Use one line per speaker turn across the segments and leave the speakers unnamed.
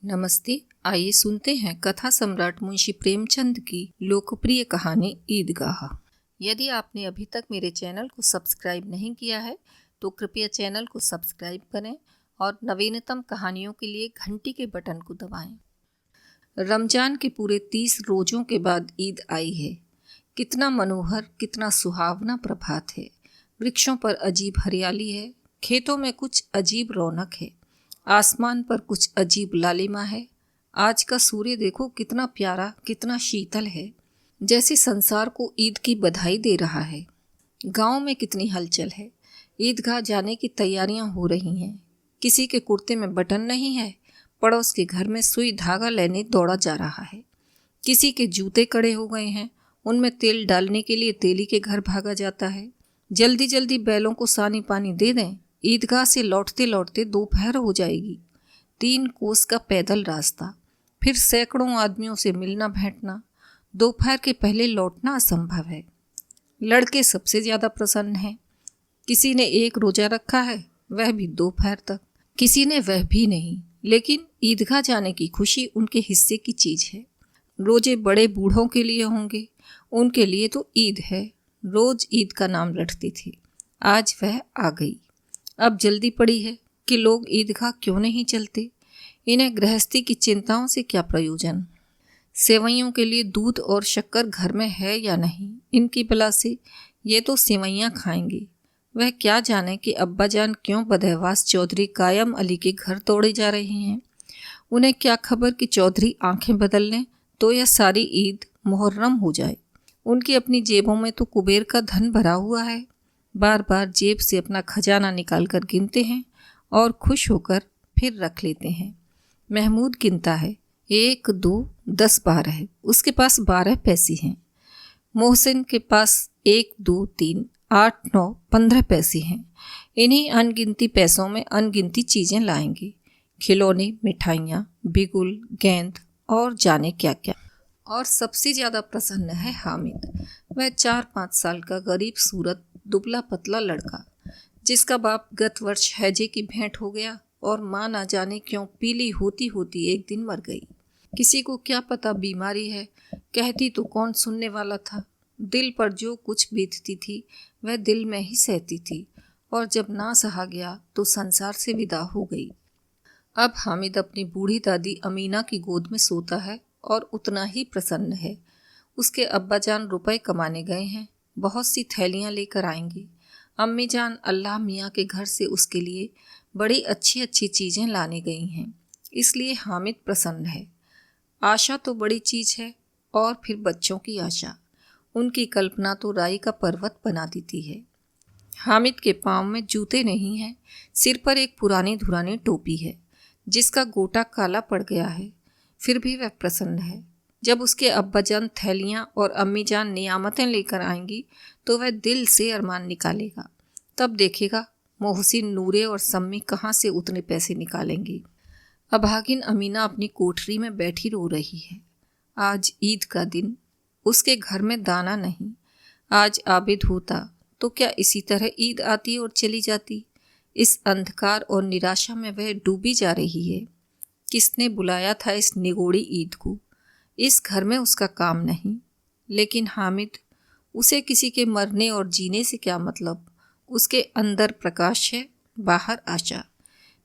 नमस्ते। आइए सुनते हैं कथा सम्राट मुंशी प्रेमचंद की लोकप्रिय कहानी ईदगाह। यदि आपने अभी तक मेरे चैनल को सब्सक्राइब नहीं किया है तो कृपया चैनल को सब्सक्राइब करें और नवीनतम कहानियों के लिए घंटी के बटन को दबाएं। रमजान के पूरे 30 रोज़ों के बाद ईद आई है। कितना मनोहर, कितना सुहावना प्रभात है। वृक्षों पर अजीब हरियाली है, खेतों में कुछ अजीब रौनक है, आसमान पर कुछ अजीब लालिमा है। आज का सूर्य देखो कितना प्यारा, कितना शीतल है, जैसे संसार को ईद की बधाई दे रहा है। गांव में कितनी हलचल है। ईदगाह जाने की तैयारियां हो रही हैं। किसी के कुर्ते में बटन नहीं है, पड़ोस के घर में सुई धागा लेने दौड़ा जा रहा है। किसी के जूते कड़े हो गए हैं, उनमें तेल डालने के लिए तेली के घर भागा जाता है। जल्दी जल्दी बैलों को सानी पानी दे दें, ईदगाह से लौटते लौटते दोपहर हो जाएगी। 3 कोस का पैदल रास्ता, फिर सैकड़ों आदमियों से मिलना भेंटना। दोपहर के पहले लौटना असंभव है। लड़के सबसे ज़्यादा प्रसन्न हैं। किसी ने 1 रोज़ा रखा है, वह भी दोपहर तक। किसी ने वह भी नहीं, लेकिन ईदगाह जाने की खुशी उनके हिस्से की चीज़ है। रोजे बड़े बूढ़ों के लिए होंगे, उनके लिए तो ईद है। रोज ईद का नाम रटती थी, आज वह आ गई। अब जल्दी पड़ी है कि लोग ईदगाह क्यों नहीं चलते। इन्हें गृहस्थी की चिंताओं से क्या प्रयोजन। सेवैयों के लिए दूध और शक्कर घर में है या नहीं, इनकी बला से ये तो सेवैयाँ खाएंगे। वह क्या जाने कि अब्बाजान क्यों बदहवास चौधरी कायम अली के घर दौड़े जा रहे हैं। उन्हें क्या खबर कि चौधरी आंखें बदल लें तो यह सारी ईद मुहर्रम हो जाए। उनकी अपनी जेबों में तो कुबेर का धन भरा हुआ है। बार बार जेब से अपना खजाना निकाल कर गिनते हैं और खुश होकर फिर रख लेते हैं। महमूद गिनता है, 1 2 10 12, उसके पास 12 पैसे हैं। मोहसिन के पास 1 2 3 8 9 15 पैसे हैं। इन्हीं अनगिनती पैसों में अनगिनती चीज़ें लाएंगे, खिलौने, मिठाइयाँ, बिगुल, गेंद और जाने क्या क्या। और सबसे ज़्यादा प्रसन्न है हामिद। वह 4-5 साल का गरीब सूरत दुबला पतला लड़का, जिसका बाप गत वर्ष हैजे की भेंट हो गया और माँ ना जाने क्यों पीली होती होती एक दिन मर गई। किसी को क्या पता बीमारी है, कहती तो कौन सुनने वाला था। दिल पर जो कुछ बीतती थी वह दिल में ही सहती थी, और जब ना सहा गया तो संसार से विदा हो गई। अब हामिद अपनी बूढ़ी दादी अमीना की गोद में सोता है और उतना ही प्रसन्न है। उसके अब्बाजान रुपए कमाने गए हैं, बहुत सी थैलियाँ लेकर आएंगी। अम्मी जान अल्लाह मियाँ के घर से उसके लिए बड़ी अच्छी अच्छी चीज़ें लाने गई हैं, इसलिए हामिद प्रसन्न है। आशा तो बड़ी चीज़ है, और फिर बच्चों की आशा। उनकी कल्पना तो राई का पर्वत बना देती है। हामिद के पाँव में जूते नहीं हैं, सिर पर एक पुरानी धुरानी टोपी है जिसका गोटा काला पड़ गया है, फिर भी वह प्रसन्न है। जब उसके अब्बाजान थैलियाँ और अम्मी जान नियामतें लेकर आएंगी तो वह दिल से अरमान निकालेगा। तब देखेगा मोहसिन, नूरे और सम्मी कहाँ से उतने पैसे निकालेंगी। अभागिन अमीना अपनी कोठरी में बैठी रो रही है। आज ईद का दिन, उसके घर में दाना नहीं। आज आबिद होता तो क्या इसी तरह ईद आती और चली जाती। इस अंधकार और निराशा में वह डूबी जा रही है। किसने बुलाया था इस निगोड़ी ईद को। इस घर में उसका काम नहीं, लेकिन हामिद, उसे किसी के मरने और जीने से क्या मतलब। उसके अंदर प्रकाश है, बाहर आशा।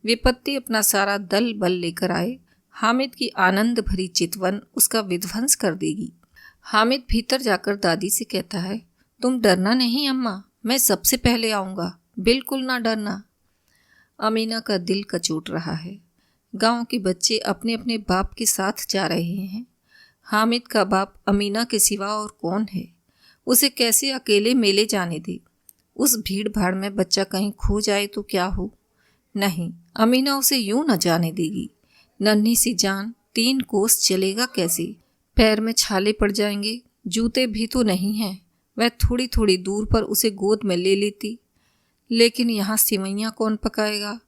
विपत्ति अपना सारा दल बल लेकर आए, हामिद की आनंद भरी चितवन उसका विध्वंस कर देगी। हामिद भीतर जाकर दादी से कहता है, तुम डरना नहीं अम्मा, मैं सबसे पहले आऊँगा, बिल्कुल ना डरना। अमीना का दिल कचोट रहा है। गांव के बच्चे अपने अपने बाप के साथ जा रहे हैं। हामिद का बाप अमीना के सिवा और कौन है। उसे कैसे अकेले मेले जाने दे। उस भीड़ भाड़ में बच्चा कहीं खो जाए तो क्या हो। नहीं, अमीना उसे यूं न जाने देगी। नन्ही सी जान, 3 कोस चलेगा कैसे। पैर में छाले पड़ जाएंगे, जूते भी तो नहीं हैं। वह थोड़ी थोड़ी दूर पर उसे गोद में ले लेती, लेकिन यहाँ सिवैयाँ कौन पकाएगा।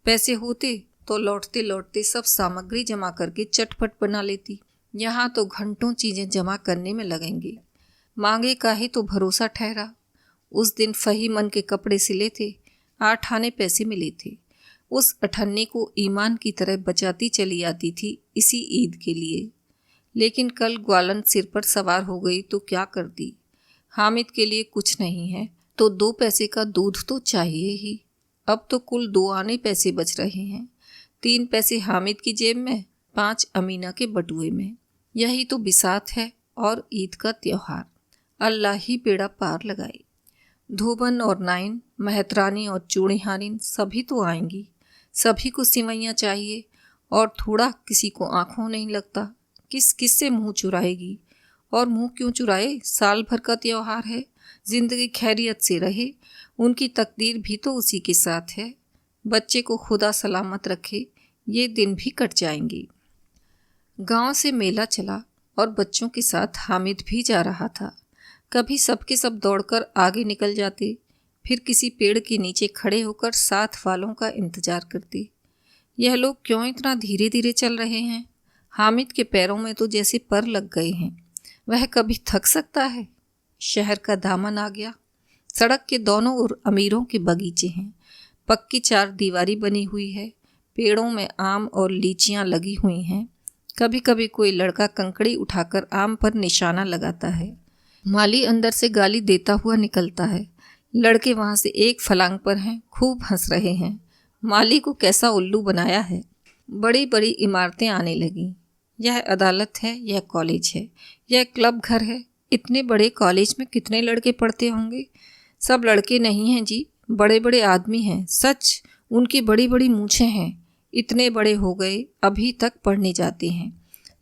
पैसे होते तो लौटते लौटते सब सामग्री जमा करके चटपट बना लेती। यहाँ तो घंटों चीज़ें जमा करने में लगेंगी। मांगे का ही तो भरोसा ठहरा। उस दिन फही मन के कपड़े सिले थे, 8 आने पैसे मिले थे। उस अठन्नी को ईमान की तरह बचाती चली आती थी इसी ईद के लिए। लेकिन कल ग्वालन सिर पर सवार हो गई तो क्या करती। हामिद के लिए कुछ नहीं है तो 2 पैसे का दूध तो चाहिए ही। अब तो कुल 2 आने पैसे बच रहे हैं। 3 पैसे हामिद की जेब में, 5 अमीना के बटुए में। यही तो बिसात है और ईद का त्योहार। अल्लाह ही बेड़ा पार लगाए। धोबन और नाइन, मेहतरानी और चूड़ीहारिन सभी तो आएंगी। सभी को सिवैयाँ चाहिए और थोड़ा किसी को आँखों नहीं लगता। किस किस से मुँह चुराएगी। और मुँह क्यों चुराए, साल भर का त्योहार है। जिंदगी खैरियत से रहे, उनकी तकदीर भी तो उसी के साथ है। बच्चे को खुदा सलामत रखे, ये दिन भी कट जाएंगे। गांव से मेला चला और बच्चों के साथ हामिद भी जा रहा था। कभी सबके सब दौड़कर आगे निकल जाते, फिर किसी पेड़ के नीचे खड़े होकर साथ वालों का इंतजार करते। यह लोग क्यों इतना धीरे धीरे चल रहे हैं। हामिद के पैरों में तो जैसे पर लग गए हैं। वह कभी थक सकता है। शहर का दामन आ गया। सड़क के दोनों ओर अमीरों के बगीचे हैं। पक्की 4 दीवारी बनी हुई है। पेड़ों में आम और लीचियां लगी हुई हैं। कभी कभी कोई लड़का कंकड़ी उठाकर आम पर निशाना लगाता है। माली अंदर से गाली देता हुआ निकलता है। लड़के वहाँ से एक फलांग पर हैं, खूब हंस रहे हैं। माली को कैसा उल्लू बनाया है। बड़ी बड़ी इमारतें आने लगीं। यह अदालत है, यह कॉलेज है, यह क्लब घर है। इतने बड़े कॉलेज में कितने लड़के पढ़ते होंगे। सब लड़के नहीं हैं जी, बड़े बड़े आदमी हैं। सच, उनकी बड़ी बड़ी मूछें हैं। इतने बड़े हो गए अभी तक पढ़ने जाते हैं।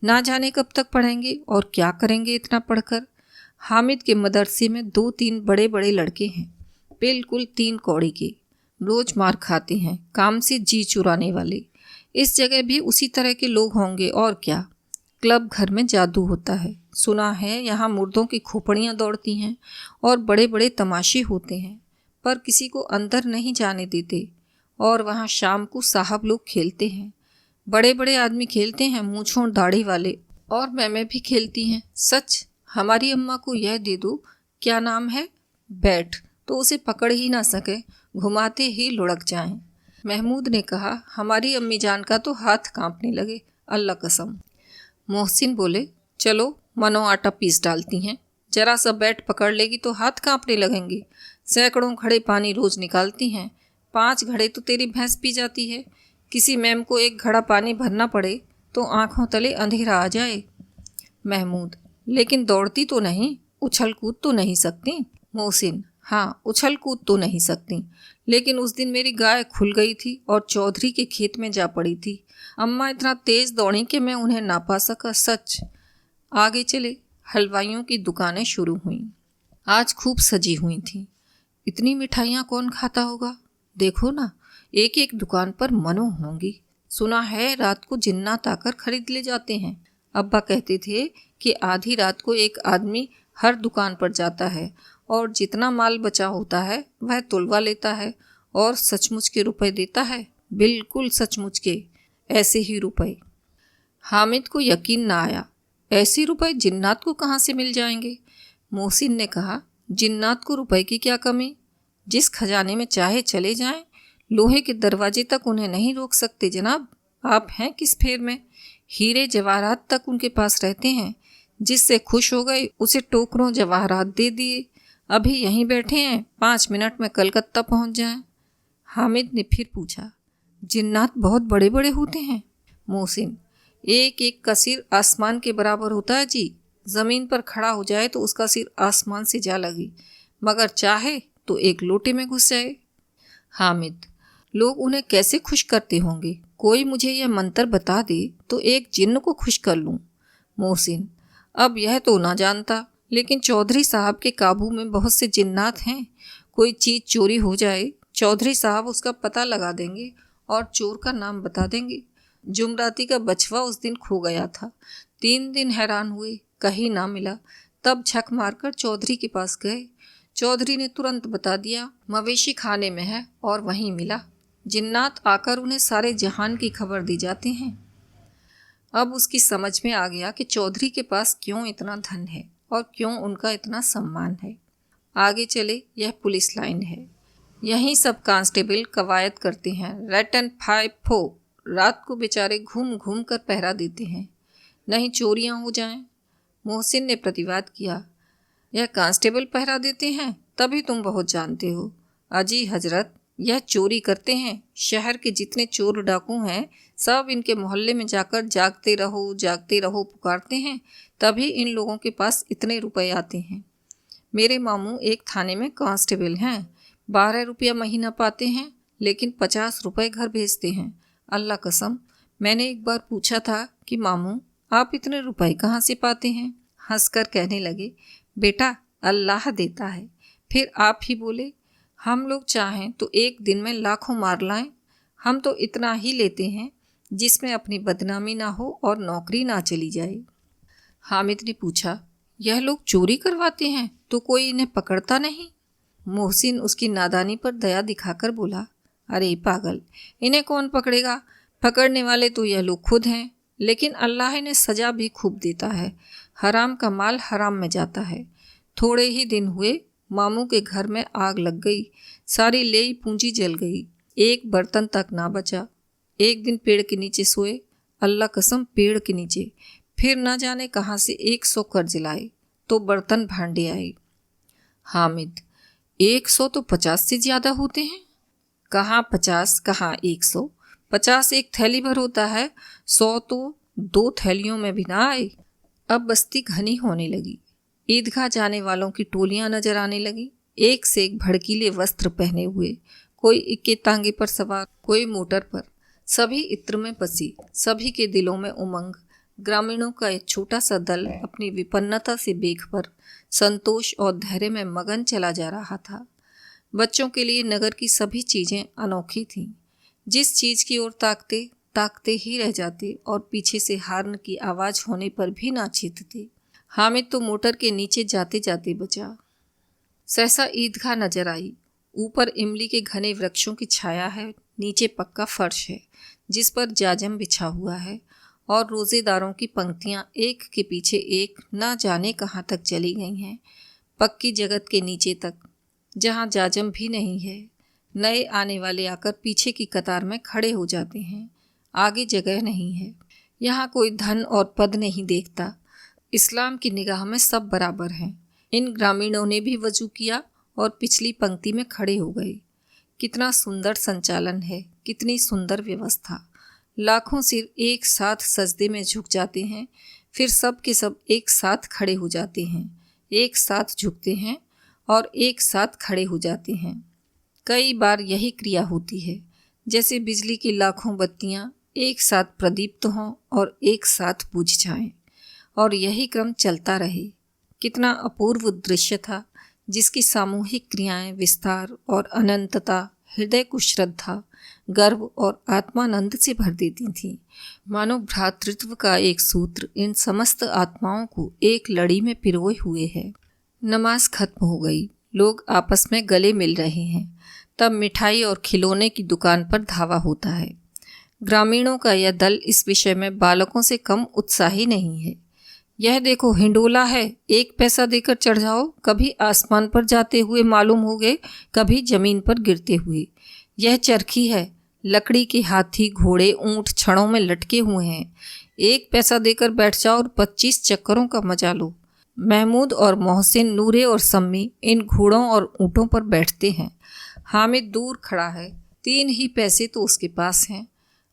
ना जाने कब तक पढ़ेंगे और क्या करेंगे इतना पढ़कर। हामिद के मदरसे में 2-3 बड़े बड़े लड़के हैं, बिल्कुल 3 कौड़ी के। रोज मार खाते हैं, काम से जी चुराने वाले। इस जगह भी उसी तरह के लोग होंगे और क्या। क्लब घर में जादू होता है। सुना है यहाँ मुर्दों की खोपड़ियाँ दौड़ती हैं और बड़े बड़े तमाशे होते हैं, पर किसी को अंदर नहीं जाने देते। और वहाँ शाम को साहब लोग खेलते हैं। बड़े बड़े आदमी खेलते हैं, मूंछों दाढ़ी वाले। और मैमें भी खेलती हैं। सच, हमारी अम्मा को यह दे दो, क्या नाम है, बैट, तो उसे पकड़ ही ना सके, घुमाते ही लुढ़क जाएं। महमूद ने कहा, हमारी अम्मी जान का तो हाथ कांपने लगे, अल्लाह कसम। मोहसिन बोले, चलो मनो आटा पीस डालती हैं। जरा सा बैट पकड़ लेगी तो हाथ कांपने लगेंगे। सैकड़ों घड़े पानी रोज निकालती हैं। 5 घड़े तो तेरी भैंस पी जाती है। किसी मैम को 1 घड़ा पानी भरना पड़े तो आंखों तले अंधेरा आ जाए। महमूद, लेकिन दौड़ती तो नहीं, उछल कूद तो नहीं सकती। मोहसिन, हाँ, उछल कूद तो नहीं सकती, लेकिन उस दिन मेरी गाय खुल गई थी और चौधरी के खेत में जा पड़ी थी। अम्मा इतना तेज दौड़ी कि मैं उन्हें ना पा सका। सच। आगे चले। हलवाइयों की दुकानें शुरू हुईं। आज खूब सजी हुई थीं। इतनी मिठाइयाँ कौन खाता होगा। देखो ना, एक एक दुकान पर मनो होंगी। सुना है रात को जिन्नात आकर खरीद ले जाते हैं। अब्बा कहते थे कि आधी रात को एक आदमी हर दुकान पर जाता है और जितना माल बचा होता है वह तुलवा लेता है और सचमुच के रुपए देता है। बिल्कुल सचमुच के, ऐसे ही रुपए। हामिद को यकीन ना आया। ऐसे रुपए जिन्नात को कहाँ से मिल जाएंगे। मोहसिन ने कहा, जिन्नात को रुपए की क्या कमी। जिस खजाने में चाहे चले जाएं, लोहे के दरवाजे तक उन्हें नहीं रोक सकते जनाब। आप हैं किस फेर में। हीरे जवाहरात तक उनके पास रहते हैं। जिससे खुश हो गए उसे टोकरों जवाहरात दे दिए। अभी यहीं बैठे हैं, 5 मिनट में कलकत्ता पहुंच जाएं। हामिद ने फिर पूछा, जिन्नात बहुत बड़े बड़े होते हैं। मोहसिन, एक एक का सिर आसमान के बराबर होता है जी। ज़मीन पर खड़ा हो जाए तो उसका सिर आसमान से जा लगे, मगर चाहे तो एक लोटे में घुस जाए। हामिद, लोग उन्हें कैसे खुश करते होंगे। कोई मुझे यह मंत्र बता दे तो एक जिन्न को खुश कर लूँ। मोहसिन, अब यह तो ना जानता, लेकिन चौधरी साहब के काबू में बहुत से जिन्नात हैं। कोई चीज़ चोरी हो जाए, चौधरी साहब उसका पता लगा देंगे और चोर का नाम बता देंगे। जुमराती का बछवा उस दिन खो गया था। 3 दिन हैरान हुए, कहीं ना मिला। तब झक मारकर चौधरी के पास गए। चौधरी ने तुरंत बता दिया, मवेशी खाने में है, और वहीं मिला। जिन्नात आकर उन्हें सारे जहान की खबर दी जाते हैं। अब उसकी समझ में आ गया कि चौधरी के पास क्यों इतना धन है और क्यों उनका इतना सम्मान है। आगे चले। यह पुलिस लाइन है। यहीं सब कांस्टेबल कवायद करते हैं, रेट एंड फाइव फो। रात को बेचारे घूम घूम कर पहरा देते हैं, नहीं चोरियां हो जाएं। मोहसिन ने प्रतिवाद किया, यह कांस्टेबल पहरा देते हैं तभी तुम बहुत जानते हो। अजी हजरत, यह चोरी करते हैं। शहर के जितने चोर डाकू हैं सब इनके मोहल्ले में जाकर जागते रहो पुकारते हैं, तभी इन लोगों के पास इतने रुपए आते हैं। मेरे मामू एक थाने में कांस्टेबल हैं, 12 रुपया महीना पाते हैं, लेकिन 50 रुपये घर भेजते हैं। अल्लाह कसम, मैंने एक बार पूछा था कि मामू आप इतने रुपए कहाँ से पाते हैं? हंसकर कहने लगे, बेटा अल्लाह देता है। फिर आप ही बोले, हम लोग चाहें तो एक दिन में लाखों मार लाएं। हम तो इतना ही लेते हैं जिसमें अपनी बदनामी ना हो और नौकरी ना चली जाए। हामिद ने पूछा, यह लोग चोरी करवाते हैं तो कोई इन्हें पकड़ता नहीं? मोहसिन उसकी नादानी पर दया दिखाकर बोला, अरे पागल, इन्हें कौन पकड़ेगा? पकड़ने वाले तो यह लोग खुद हैं, लेकिन अल्लाह इन्हें सजा भी खूब देता है। हराम का माल हराम में जाता है। थोड़े ही दिन हुए मामू के घर में आग लग गई, सारी लेई पूंजी जल गई, एक बर्तन तक ना बचा। एक दिन पेड़ के नीचे सोए, अल्लाह कसम पेड़ के नीचे, फिर न जाने कहाँ से 100 कर्ज लाए तो बर्तन भांडे आए। हामिद, 100 तो 50 से ज़्यादा होते हैं। कहाँ 50 कहाँ 100, 50 एक थैली भर होता है, 100 तो 2 थैलियों में भी ना आए। अब बस्ती घनी होने लगी, ईदगाह जाने वालों की टोलियां नजर आने लगी, एक से एक भड़कीले वस्त्र पहने हुए, कोई इक्के तांगे पर सवार, कोई मोटर पर, सभी इत्र में बसी, सभी के दिलों में उमंग। ग्रामीणों का एक छोटा सा दल अपनी विपन्नता से बेखबर संतोष और धैर्य में मगन चला जा रहा था। बच्चों के लिए नगर की सभी चीज़ें अनोखी थीं। जिस चीज़ की ओर ताकते ताकते ही रह जाते और पीछे से हार्न की आवाज़ होने पर भी ना चीतते। हामिद तो मोटर के नीचे जाते जाते बचा। सहसा ईदगाह नजर आई। ऊपर इमली के घने वृक्षों की छाया है, नीचे पक्का फर्श है जिस पर जाजम बिछा हुआ है, और रोजेदारों की पंक्तियां एक के पीछे एक ना जाने कहाँ तक चली गई हैं, पक्की जगत के नीचे तक, जहाँ जाजम भी नहीं है। नए आने वाले आकर पीछे की कतार में खड़े हो जाते हैं, आगे जगह नहीं है। यहाँ कोई धन और पद नहीं देखता। इस्लाम की निगाह में सब बराबर हैं। इन ग्रामीणों ने भी वजू किया और पिछली पंक्ति में खड़े हो गए। कितना सुंदर संचालन है, कितनी सुंदर व्यवस्था। लाखों सिर एक साथ सजदे में झुक जाते हैं, फिर सब के सब एक साथ खड़े हो जाते हैं, एक साथ झुकते हैं और एक साथ खड़े हो जाते हैं। कई बार यही क्रिया होती है, जैसे बिजली की लाखों बत्तियां एक साथ प्रदीप्त हों और एक साथ बुझ जाएं, और यही क्रम चलता रहे। कितना अपूर्व दृश्य था, जिसकी सामूहिक क्रियाएं विस्तार और अनंतता हृदय को श्रद्धा, गर्व और आत्मानंद से भर देती थीं। मानो भ्रातृत्व का एक सूत्र इन समस्त आत्माओं को एक लड़ी में पिरोए हुए है। नमाज खत्म हो गई, लोग आपस में गले मिल रहे हैं। तब मिठाई और खिलौने की दुकान पर धावा होता है। ग्रामीणों का यह दल इस विषय में बालकों से कम उत्साही नहीं है। यह देखो हिंडोला है, 1 पैसा देकर चढ़ जाओ, कभी आसमान पर जाते हुए मालूम हो गए, कभी जमीन पर गिरते हुए। यह चरखी है, लकड़ी के हाथी घोड़े ऊंट छड़ों में लटके हुए हैं। 1 पैसा देकर बैठ जाओ और 25 चक्करों का मजा लो। महमूद और मोहसिन, नूरे और सम्मी इन घोड़ों और ऊँटों पर बैठते हैं। हामिद दूर खड़ा है, 3 ही पैसे तो उसके पास हैं।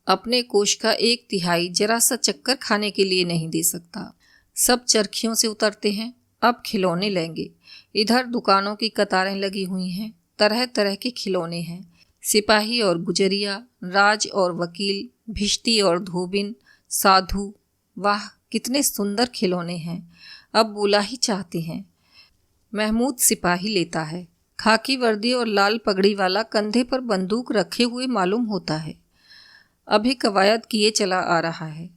अपने कोष का 1/3 जरा सा चक्कर खाने के लिए नहीं दे सकता। सब चरखियों से उतरते हैं, अब खिलौने लेंगे। इधर दुकानों की कतारें लगी हुई हैं, तरह तरह के खिलौने हैं। सिपाही और गुजरिया, राज और वकील, भिश्ती और धोबिन, साधु, वाह कितने सुंदर खिलौने हैं। अब बोला ही चाहते हैं। महमूद सिपाही लेता है, खाकी वर्दी और लाल पगड़ी वाला, कंधे पर बंदूक रखे हुए मालूम होता है। अभी कवायद किए चला आ रहा है।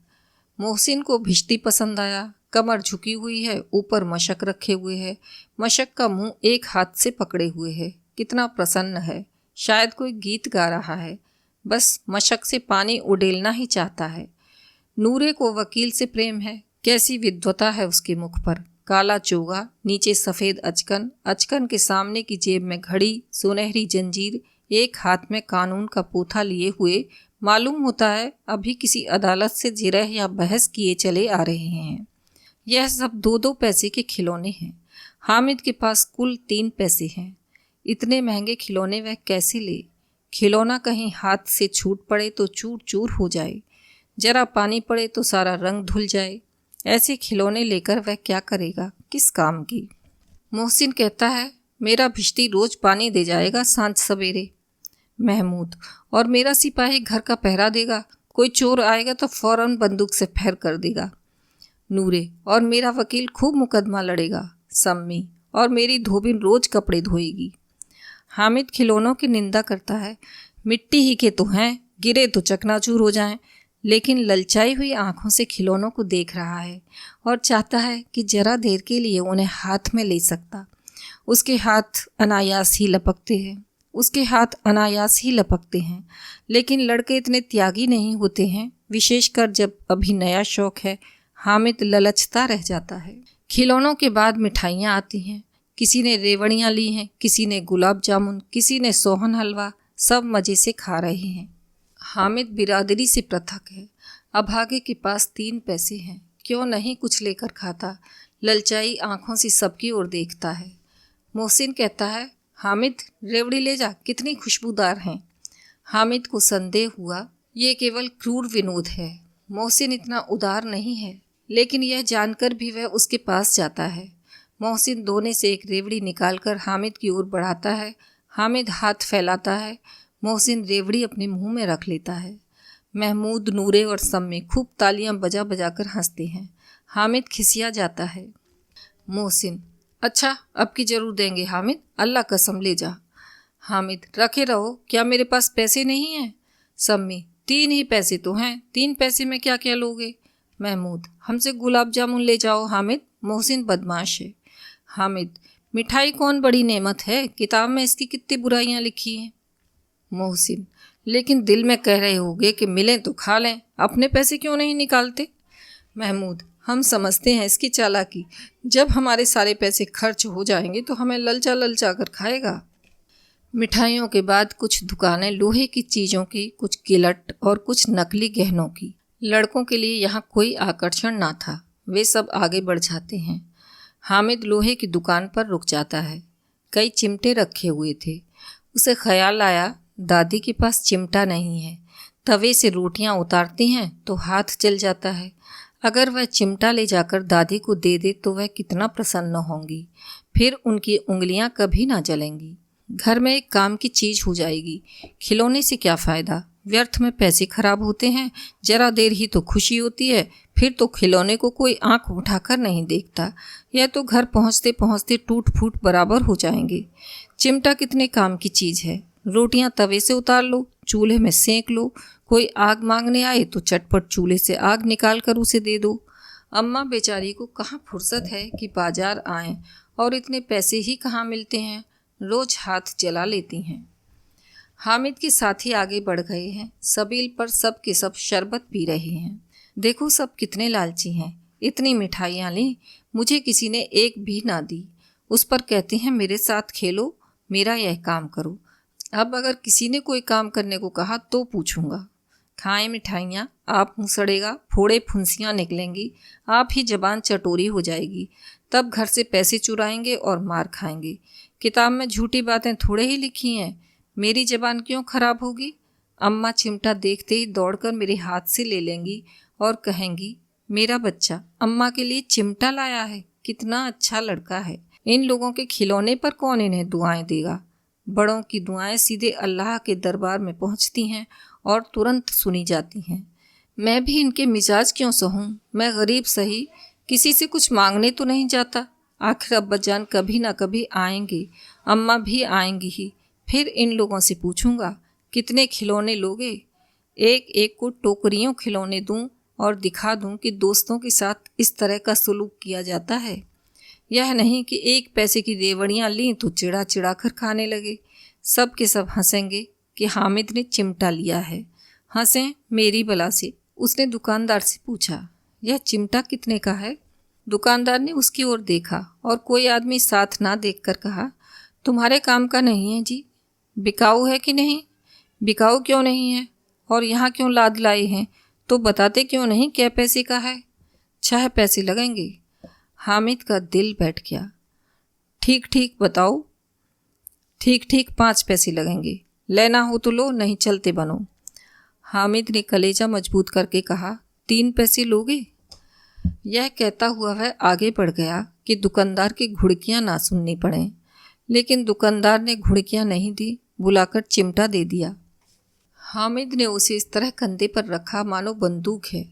मोहसिन को भिश्ती पसंद आया, कमर झुकी हुई है, ऊपर मशक रखे हुए है, मशक का मुंह एक हाथ से पकड़े हुए है, कितना प्रसन्न है, शायद कोई गीत गा रहा है, बस मशक से पानी उडेलना ही चाहता है। नूरे को वकील से प्रेम है, कैसी विद्वता है उसके मुख पर, काला चोगा, नीचे सफ़ेद अचकन, अचकन के सामने की जेब में घड़ी, सुनहरी जंजीर, एक हाथ में कानून का पोथा लिए हुए मालूम होता है अभी किसी अदालत से जिरह या बहस किए चले आ रहे हैं। यह सब 2-2 पैसे के खिलौने हैं। हामिद के पास कुल 3 पैसे हैं। इतने महंगे खिलौने वह कैसे ले? खिलौना कहीं हाथ से छूट पड़े तो चूर चूर हो जाए, जरा पानी पड़े तो सारा रंग धुल जाए। ऐसे खिलौने लेकर वह क्या करेगा, किस काम की? मोहसिन कहता है, मेरा भिश्ती रोज पानी दे जाएगा सांझ सवेरे। महमूद, और मेरा सिपाही घर का पहरा देगा, कोई चोर आएगा तो फौरन बंदूक से फैर कर देगा। नूरे, और मेरा वकील खूब मुकदमा लड़ेगा। सम्मी, और मेरी धोबिन रोज कपड़े धोएगी। हामिद खिलौनों की निंदा करता है, मिट्टी ही के तो हैं, गिरे तो चकनाचूर हो जाएं। लेकिन ललचाई हुई आंखों से खिलौनों को देख रहा है और चाहता है कि जरा देर के लिए उन्हें हाथ में ले सकता। उसके हाथ अनायास ही लपकते हैं। लेकिन लड़के इतने त्यागी नहीं होते हैं, विशेषकर जब अभी नया शौक है। हामिद ललचता रह जाता है। खिलौनों के बाद मिठाइयाँ आती हैं। किसी ने रेवड़ियाँ ली हैं, किसी ने गुलाब जामुन, किसी ने सोहन हलवा। सब मज़े से खा रहे हैं। हामिद बिरादरी से पृथक है। अभागे के पास 3 पैसे हैं, क्यों नहीं कुछ लेकर खाता? ललचाई आंखों से सबकी ओर देखता है। मोहसिन कहता है, हामिद रेवड़ी ले जा, कितनी खुशबूदार हैं। हामिद को संदेह हुआ ये केवल क्रूर विनोद है। मोहसिन इतना उदार नहीं है, लेकिन यह जानकर भी वह उसके पास जाता है। मोहसिन दोने से एक रेवड़ी निकालकर हामिद की ओर बढ़ाता है। हामिद हाथ फैलाता है। मोहसिन रेवड़ी अपने मुंह में रख लेता है। महमूद, नूरे और सम्मी खूब तालियां बजा बजा कर हंसते हैं। हामिद खिसिया जाता है। मोहसिन, अच्छा अब की जरूर देंगे हामिद, अल्लाह कसम ले जा। हामिद, रखे रहो, क्या मेरे पास पैसे नहीं हैं? सम्मी, 3 ही पैसे तो हैं, 3 पैसे में क्या क्या लोगे? महमूद, हमसे गुलाब जामुन ले जाओ हामिद, मोहसिन बदमाश है। हामिद, मिठाई कौन बड़ी नेमत है, किताब में इसकी कितनी बुराइयां लिखी हैं। मोहसिन, लेकिन दिल में कह रहे होगे कि मिलें तो खा लें, अपने पैसे क्यों नहीं निकालते? महमूद, हम समझते हैं इसकी चालाकी, जब हमारे सारे पैसे खर्च हो जाएंगे तो हमें ललचा ललचा कर खाएगा। मिठाइयों के बाद कुछ दुकानें लोहे की चीज़ों की, कुछ गिलट और कुछ नकली गहनों की। लड़कों के लिए यहाँ कोई आकर्षण ना था, वे सब आगे बढ़ जाते हैं। हामिद लोहे की दुकान पर रुक जाता है। कई चिमटे रखे हुए थे। उसे ख्याल आया, दादी के पास चिमटा नहीं है। तवे से रोटियां उतारती हैं तो हाथ जल जाता है। अगर वह चिमटा ले जाकर दादी को दे दे तो वह कितना प्रसन्न होंगी, फिर उनकी उंगलियां कभी ना जलेंगी। घर में एक काम की चीज़ हो जाएगी। खिलौने से क्या फ़ायदा, व्यर्थ में पैसे खराब होते हैं। जरा देर ही तो खुशी होती है, फिर तो खिलौने को कोई आंख उठाकर नहीं देखता। यह तो घर पहुंचते पहुंचते टूट फूट बराबर हो जाएंगे। चिमटा कितने काम की चीज़ है। रोटियां तवे से उतार लो, चूल्हे में सेंक लो। कोई आग मांगने आए तो चटपट चूल्हे से आग निकाल कर उसे दे दो। अम्मा बेचारी को कहाँ फुर्सत है कि बाजार आएं, और इतने पैसे ही कहाँ मिलते हैं, रोज हाथ जला लेती हैं। हामिद के साथी आगे बढ़ गए हैं। सबील पर सब के सब शरबत पी रहे हैं। देखो सब कितने लालची हैं, इतनी मिठाइयाँ ली, मुझे किसी ने एक भी ना दी। उस पर कहते हैं मेरे साथ खेलो, मेरा यह काम करो। अब अगर किसी ने कोई काम करने को कहा तो पूछूंगा। खाएं मिठाइयाँ, आप मुँह सड़ेगा, फोड़े फुंसियाँ निकलेंगी, आप ही जबान चटोरी हो जाएगी। तब घर से पैसे चुराएंगे और मार खाएंगे। किताब में झूठी बातें थोड़े ही लिखी हैं, मेरी जबान क्यों खराब होगी? अम्मा चिमटा देखते ही दौड़कर मेरे हाथ से ले लेंगी और कहेंगी, मेरा बच्चा अम्मा के लिए चिमटा लाया है, कितना अच्छा लड़का है। इन लोगों के खिलौने पर कौन इन्हें दुआएं देगा? बड़ों की दुआएं सीधे अल्लाह के दरबार में पहुंचती हैं और तुरंत सुनी जाती हैं। मैं भी इनके मिजाज क्यों सहूं? मैं गरीब सही, किसी से कुछ मांगने तो नहीं जाता। आखिर अब्बाजान कभी ना कभी आएंगे, अम्मा भी आएंगी ही। फिर इन लोगों से पूछूंगा, कितने खिलौने लोगे? एक एक को टोकरियों खिलौने दूं और दिखा दूं कि दोस्तों के साथ इस तरह का सलूक किया जाता है। यह नहीं कि 1 पैसे की रेवड़ियाँ लीं तो चिड़ा चिड़ा कर खाने लगे। सब के सब हंसेंगे कि हामिद ने चिमटा लिया है। हंसें मेरी बला से। उसने दुकानदार से पूछा, यह चिमटा कितने का है? दुकानदार ने उसकी ओर देखा और कोई आदमी साथ ना देखकर कहा, तुम्हारे काम का नहीं है जी। बिकाऊ है कि नहीं? बिकाऊ क्यों नहीं है? और यहाँ क्यों लाद लाए हैं? तो बताते क्यों नहीं क्या पैसे का है? 6 पैसे लगेंगे। हामिद का दिल बैठ गया। ठीक ठीक बताओ। ठीक ठीक 5 पैसे लगेंगे। लेना हो तो लो, नहीं चलते बनो। हामिद ने कलेजा मजबूत करके कहा, 3 पैसे लोगे? यह कहता हुआ वह आगे बढ़ गया कि दुकानदार की घुड़कियां ना सुननी पड़ें, लेकिन दुकानदार ने घुड़कियां नहीं दी, बुलाकर चिमटा दे दिया। हामिद ने उसे इस तरह कंधे पर रखा मानो बंदूक है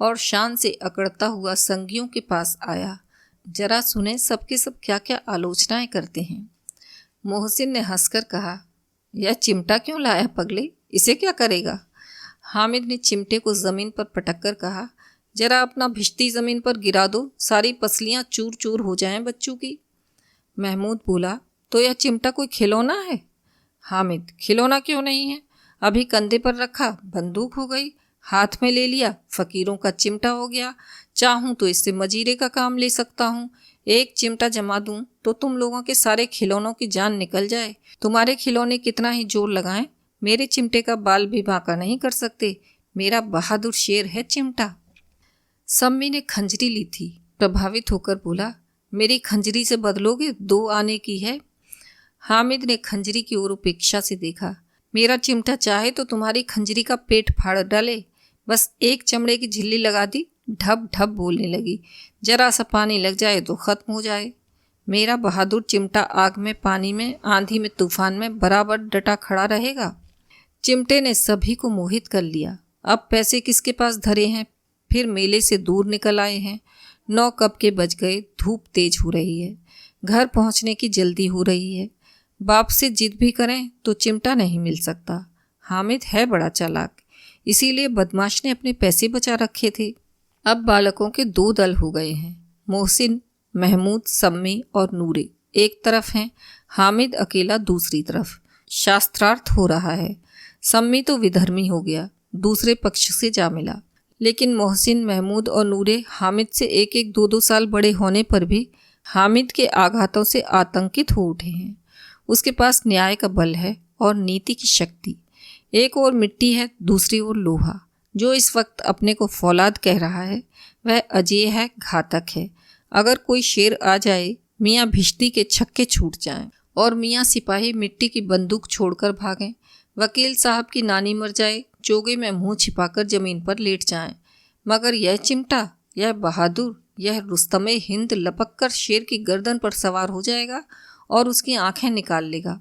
और शान से अकड़ता हुआ संगियों के पास आया। जरा सुने सबके सब क्या क्या आलोचनाएं करते हैं। मोहसिन ने हंसकर कहा, यह चिमटा क्यों लाया पगले, इसे क्या करेगा? हामिद ने चिमटे को ज़मीन पर पटक कर कहा, जरा अपना भिश्ती ज़मीन पर गिरा दो, सारी पसलियां चूर चूर हो जाएं बच्चों की। महमूद बोला, तो यह चिमटा कोई खिलौना है? हामिद, खिलौना क्यों नहीं है? अभी कंधे पर रखा बंदूक हो गई, हाथ में ले लिया फकीरों का चिमटा हो गया। चाहूँ तो इससे मजीरे का काम ले सकता हूँ। एक चिमटा जमा दूं तो तुम लोगों के सारे खिलौनों की जान निकल जाए। तुम्हारे खिलौने कितना ही जोर लगाएं, मेरे चिमटे का बाल भी बांका नहीं कर सकते। मेरा बहादुर शेर है चिमटा। सम्मी ने खंजरी ली थी, प्रभावित होकर बोला, मेरी खंजरी से बदलोगे? 2 आने की है। हामिद ने खंजरी की ओर उपेक्षा से देखा। मेरा चिमटा चाहे तो तुम्हारी खंजरी का पेट फाड़ डाले। बस एक चमड़े की झिल्ली लगा दी, ढब ढब बोलने लगी। जरा सा पानी लग जाए तो खत्म हो जाए। मेरा बहादुर चिमटा आग में, पानी में, आंधी में, तूफान में बराबर डटा खड़ा रहेगा। चिमटे ने सभी को मोहित कर लिया। अब पैसे किसके पास धरे हैं? फिर मेले से दूर निकल आए हैं। 9 कब के बज गए, धूप तेज हो रही है, घर पहुंचने की जल्दी हो रही है। बाप से जिद भी करें तो चिमटा नहीं मिल सकता। हामिद है बड़ा चालाक, इसीलिए बदमाश ने अपने पैसे बचा रखे थे। अब बालकों के 2 दल हो गए हैं। मोहसिन, महमूद, सम्मी और नूरे एक तरफ हैं, हामिद अकेला दूसरी तरफ। शास्त्रार्थ हो रहा है। सम्मी तो विधर्मी हो गया, दूसरे पक्ष से जा मिला। लेकिन मोहसिन, महमूद और नूरे हामिद से 1-1, 2-2 साल बड़े होने पर भी हामिद के आघातों से आतंकित हो उठे हैं। उसके पास न्याय का बल है और नीति की शक्ति। एक ओर मिट्टी है, दूसरी ओर लोहा। जो इस वक्त अपने को फौलाद कह रहा है वह अजेय है, घातक है। अगर कोई शेर आ जाए, मियाँ भिश्ती के छक्के छूट जाएं और मियाँ सिपाही मिट्टी की बंदूक छोड़कर भागें, वकील साहब की नानी मर जाए, चोगे में मुंह छिपाकर जमीन पर लेट जाएं, मगर यह चिमटा, यह बहादुर, यह रुस्तमे हिंद लपक कर शेर की गर्दन पर सवार हो जाएगा और उसकी आंखें निकाल लेगा।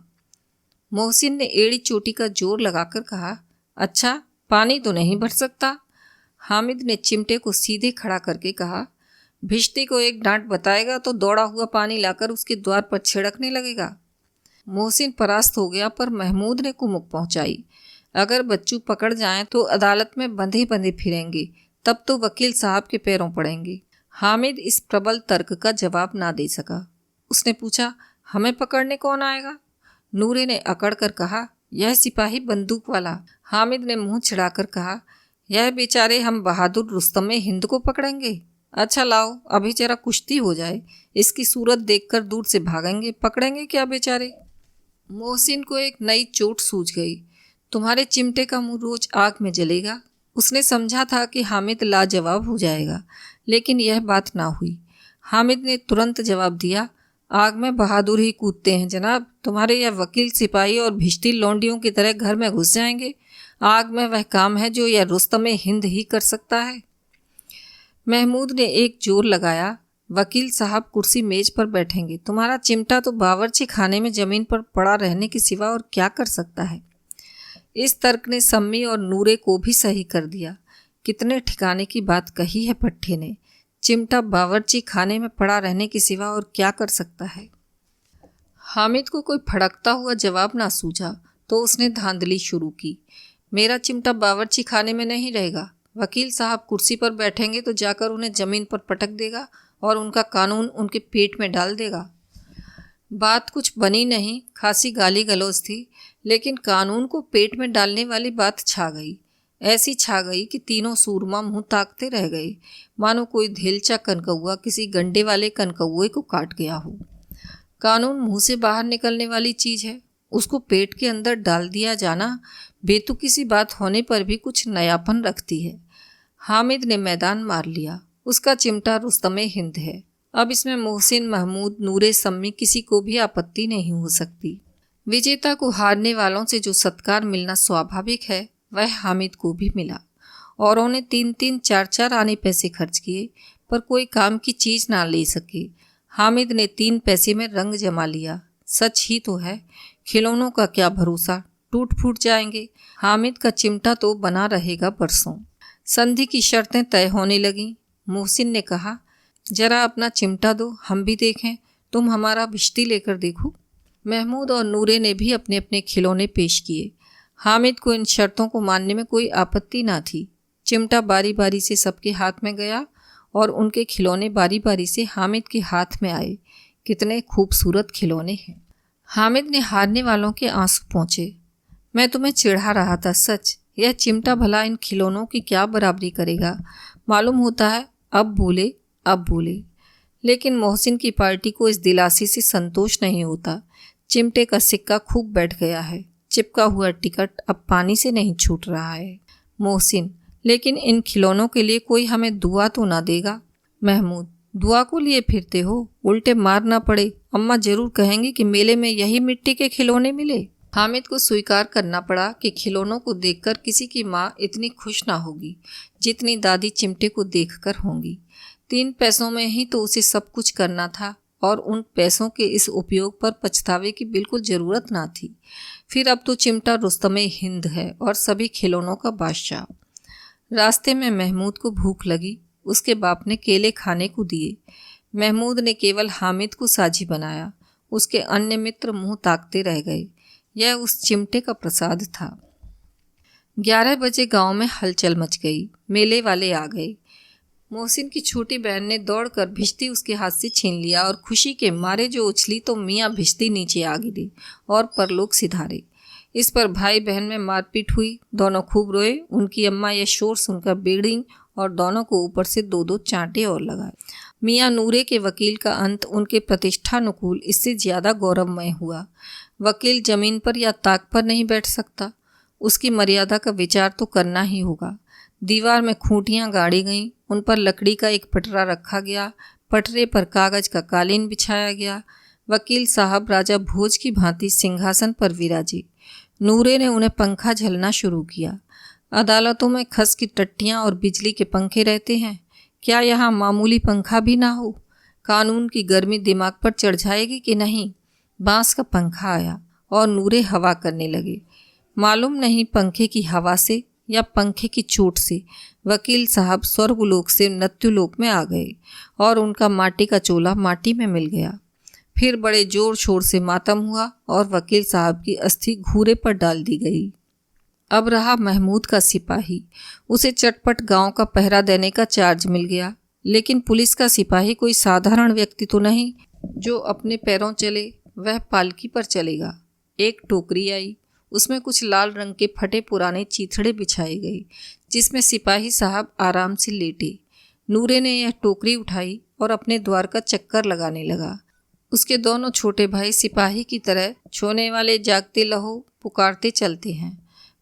मोहसिन ने एड़ी चोटी का जोर लगाकर कहा, अच्छा पानी तो नहीं भर सकता। हामिद ने चिमटे को सीधे खड़ा करके कहा, भिश्ती को एक डांट बताएगा तो दौड़ा हुआ पानी लाकर उसके द्वार पर छिड़कने लगेगा। मोहसिन परास्त हो गया, पर महमूद ने कुमुक पहुंचाई। अगर बच्चू पकड़ जाएं तो अदालत में बंधे बंधे फिरेंगे, तब तो वकील साहब के पैरों पड़ेंगे। हामिद इस प्रबल तर्क का जवाब ना दे सका। उसने पूछा, हमें पकड़ने कौन आएगा? नूरे ने अकड़ कर कहा, यह सिपाही बंदूक वाला। हामिद ने मुंह छिड़ाकर कहा, यह बेचारे हम बहादुर रुस्तमे हिंद को पकड़ेंगे। अच्छा लाओ, अभी जरा कुश्ती हो जाए, इसकी सूरत देखकर दूर से भागेंगे, पकड़ेंगे क्या बेचारे। मोहसिन को एक नई चोट सूझ गई। तुम्हारे चिमटे का मुंह रोज आग में जलेगा। उसने समझा था कि हामिद लाजवाब हो जाएगा, लेकिन यह बात ना हुई। हामिद ने तुरंत जवाब दिया, आग में बहादुर ही कूदते हैं जनाब। तुम्हारे यह वकील सिपाही और भिश्ती लौंडियों की तरह घर में घुस जाएंगे। आग में वह काम है जो यह रुस्तमे हिंद ही कर सकता है। महमूद ने एक जोर लगाया, वकील साहब कुर्सी मेज पर बैठेंगे, तुम्हारा चिमटा तो बावर्ची खाने में जमीन पर पड़ा रहने के सिवा और क्या कर सकता है। इस तर्क ने सम्मी और नूरे को भी सही कर दिया। कितने ठिकाने की बात कही है पट्टे ने। चिमटा बावर्ची खाने में पड़ा रहने के सिवा और क्या कर सकता है। हामिद को कोई फड़कता हुआ जवाब ना सूझा तो उसने धांधली शुरू की, मेरा चिमटा बावर्ची खाने में नहीं रहेगा। वकील साहब कुर्सी पर बैठेंगे तो जाकर उन्हें जमीन पर पटक देगा और उनका कानून उनके पेट में डाल देगा। बात कुछ बनी नहीं, खासी गाली गलौज थी, लेकिन कानून को पेट में डालने वाली बात छा गई। ऐसी छा गई कि तीनों सूरमा मुंह ताकते रह गए, मानो कोई धेलचा कनकौआ किसी गंडे वाले कनकौए को काट गया हो। कानून मुंह से बाहर निकलने वाली चीज है, उसको पेट के अंदर डाल दिया जाना बेतुकी सी बात होने पर भी कुछ नयापन रखती है। हामिद ने मैदान मार लिया। उसका चिमटा रुस्तमे हिंद है। अब इसमें मोहसिन, महमूद, नूरे, सम्मी किसी को भी आपत्ति नहीं हो सकती। विजेता को हारने वालों से जो सत्कार मिलना स्वाभाविक है, वह हामिद को भी मिला। औरों ने 3-3, 4-4 आने पैसे खर्च किए, पर कोई काम की चीज ना ले सके। हामिद ने 3 पैसे में रंग जमा लिया। सच ही तो है, खिलौनों का क्या भरोसा, टूट फूट जाएंगे। हामिद का चिमटा तो बना रहेगा बरसों। संधि की शर्तें तय होने लगीं। मोहसिन ने कहा, जरा अपना चिमटा दो, हम भी देखें। तुम हमारा भिश्ती लेकर देखो। महमूद और नूरे ने भी अपने अपने खिलौने पेश किए। हामिद को इन शर्तों को मानने में कोई आपत्ति ना थी। चिमटा बारी बारी से सबके हाथ में गया और उनके खिलौने बारी बारी से हामिद के हाथ में आए। कितने खूबसूरत खिलौने हैं। हामिद ने हारने वालों के आंसू पोंछे। मैं तुम्हें चिढ़ा रहा था, सच। यह चिमटा भला इन खिलौनों की क्या बराबरी करेगा। मालूम होता है अब बोले। लेकिन मोहसिन की पार्टी को इस दिलासे से संतोष नहीं होता। चिमटे का सिक्का खूब बैठ गया है। चिपका हुआ टिकट अब पानी से नहीं छूट रहा है। मोहसिन, लेकिन इन खिलौनों के लिए कोई हमें दुआ तो ना देगा। महमूद, दुआ को लिए फिरते हो, उल्टे मार ना पड़े। अम्मा जरूर कहेंगी कि मेले में यही मिट्टी के खिलौने मिले। हामिद को स्वीकार करना पड़ा कि खिलौनों को देखकर किसी की माँ इतनी खुश ना होगी जितनी दादी चिमटे को देखकर होंगी। 3 पैसों में ही तो उसे सब कुछ करना था और उन पैसों के इस उपयोग पर पछतावे की बिल्कुल ज़रूरत ना थी। फिर अब तो चिमटा रुस्तमे हिंद है और सभी खिलौनों का बादशाह। रास्ते में महमूद को भूख लगी। उसके बाप ने केले खाने को दिए। महमूद ने केवल हामिद को साझी बनाया। उसके अन्य मित्र मुंह ताकते रह गए। यह उस चिमटे का प्रसाद था। 11 बजे गांव में हलचल मच गई। मेले वाले आ गए। मोहसिन की छोटी बहन ने दौड़कर भिश्ती उसके हाथ से छीन लिया और खुशी के मारे जो उछली तो मियाँ भिश्ती नीचे आ गिरी और परलोक सिधारे। इस पर भाई बहन में मारपीट हुई। दोनों खूब रोए। उनकी अम्मा यह शोर सुनकर बिगड़ी और दोनों को ऊपर से 2-2 चांटे और लगाए। मियाँ नूरे के वकील का अंत उनके प्रतिष्ठानुकूल इससे ज़्यादा गौरवमय हुआ। वकील जमीन पर या ताक पर नहीं बैठ सकता। उसकी मर्यादा का विचार तो करना ही होगा। दीवार में खूंटियाँ गाड़ी गईं। उन पर लकड़ी का एक पटरा रखा गया। पटरे पर कागज का कालीन बिछाया गया। वकील साहब राजा भोज की भांति सिंहासन पर विराजे। नूरे ने उन्हें पंखा झलना शुरू किया। अदालतों में खस की टट्टियाँ और बिजली के पंखे रहते हैं, क्या यहाँ मामूली पंखा भी ना हो? कानून की गर्मी दिमाग पर चढ़ जाएगी कि नहीं? बांस का पंखा आया और नूरे हवा करने लगे। मालूम नहीं पंखे की हवा से या पंखे की चोट से वकील साहब स्वर्गलोक से मृत्युलोक में आ गए और उनका माटी का चोला माटी में मिल गया। फिर बड़े जोर शोर से मातम हुआ और वकील साहब की अस्थि घूरे पर डाल दी गई। अब रहा महमूद का सिपाही। उसे चटपट गांव का पहरा देने का चार्ज मिल गया। लेकिन पुलिस का सिपाही कोई साधारण व्यक्ति तो नहीं जो अपने पैरों चले। वह पालकी पर चलेगा। एक टोकरी आई। उसमें कुछ लाल रंग के फटे पुराने चीथड़े बिछाए गए जिसमें सिपाही साहब आराम से लेटे। नूरे ने यह टोकरी उठाई और अपने द्वार का चक्कर लगाने लगा। उसके दोनों छोटे भाई सिपाही की तरह छोने वाले जागते लहो पुकारते चलते हैं।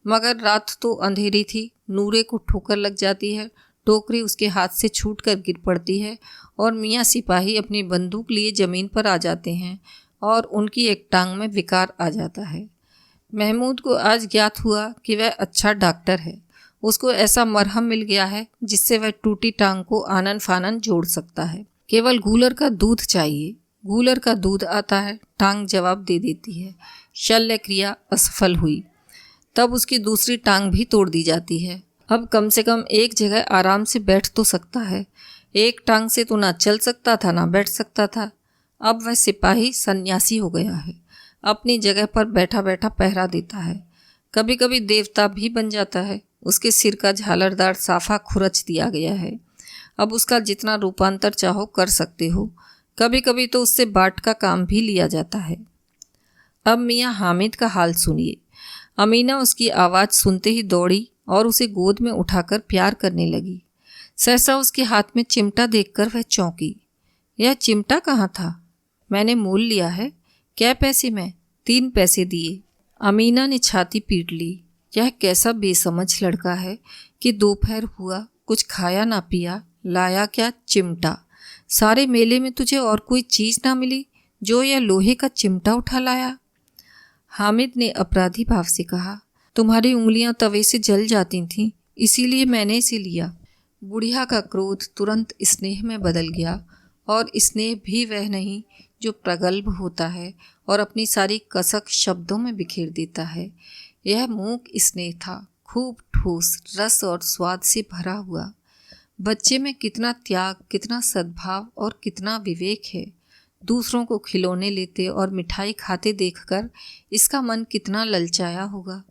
मगर रात तो अंधेरी थी। नूरे को ठोकर लग जाती है। टोकरी उसके हाथ से छूटकर गिर पड़ती है और मियाँ सिपाही अपनी बंदूक लिए ज़मीन पर आ जाते हैं और उनकी एक टांग में विकार आ जाता है। महमूद को आज ज्ञात हुआ कि वह अच्छा डॉक्टर है। उसको ऐसा मरहम मिल गया है जिससे वह टूटी टांग को आनन फानन जोड़ सकता है। केवल गूलर का दूध चाहिए। गूलर का दूध आता है, टांग जवाब दे देती है। शल्य क्रिया असफल हुई। तब उसकी दूसरी टांग भी तोड़ दी जाती है। अब कम से कम एक जगह आराम से बैठ तो सकता है। एक टांग से तो ना चल सकता था ना बैठ सकता था। अब वह सिपाही सन्यासी हो गया है। अपनी जगह पर बैठा बैठा पहरा देता है। कभी कभी देवता भी बन जाता है। उसके सिर का झालरदार साफा खुरच दिया गया है। अब उसका जितना रूपांतर चाहो कर सकते हो। कभी कभी तो उससे बाट का काम भी लिया जाता है। अब मियाँ हामिद का हाल सुनिए। अमीना उसकी आवाज़ सुनते ही दौड़ी और उसे गोद में उठाकर प्यार करने लगी। सहसा उसके हाथ में चिमटा देखकर वह चौंकी। यह चिमटा कहाँ था? मैंने मोल लिया है। क्या पैसे में? 3 पैसे दिए। अमीना ने छाती पीट ली। यह कैसा बेसमझ लड़का है कि दोपहर हुआ, कुछ खाया ना पिया, लाया क्या? चिमटा। सारे मेले में तुझे और कोई चीज़ ना मिली जो यह लोहे का चिमटा उठा लाया? हामिद ने अपराधी भाव से कहा, तुम्हारी उंगलियां तवे से जल जाती थीं, इसीलिए मैंने इसे लिया। बुढ़िया का क्रोध तुरंत स्नेह में बदल गया, और स्नेह भी वह नहीं जो प्रगल्भ होता है और अपनी सारी कसक शब्दों में बिखेर देता है। यह मूक स्नेह था, खूब ठोस, रस और स्वाद से भरा हुआ। बच्चे में कितना त्याग, कितना सद्भाव और कितना विवेक है। दूसरों को खिलौने लेते और मिठाई खाते देखकर इसका मन कितना ललचाया होगा।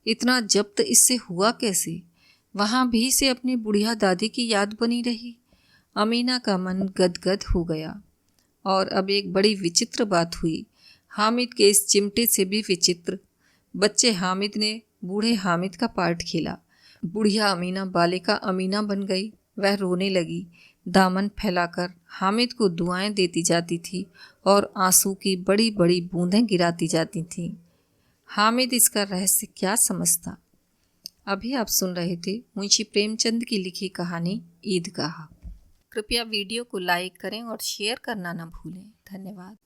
इतना जब्त इससे हुआ कैसे? वहाँ भी से अपनी बुढ़िया दादी की याद बनी रही। अमीना का मन गदगद हो गया। और अब एक बड़ी विचित्र बात हुई, हामिद के इस चिमटे से भी विचित्र। बच्चे हामिद ने बूढ़े हामिद का पार्ट खेला। बुढ़िया अमीना बालिका अमीना बन गई। वह रोने लगी, दामन फैलाकर हामिद को दुआएं देती जाती थी और आंसू की बड़ी बड़ी बूंदें गिराती जाती थीं। हामिद इसका रहस्य क्या समझता? अभी आप सुन रहे थे मुंशी प्रेमचंद की लिखी कहानी ईदगाह। कृपया वीडियो को लाइक करें और शेयर करना न भूलें। धन्यवाद।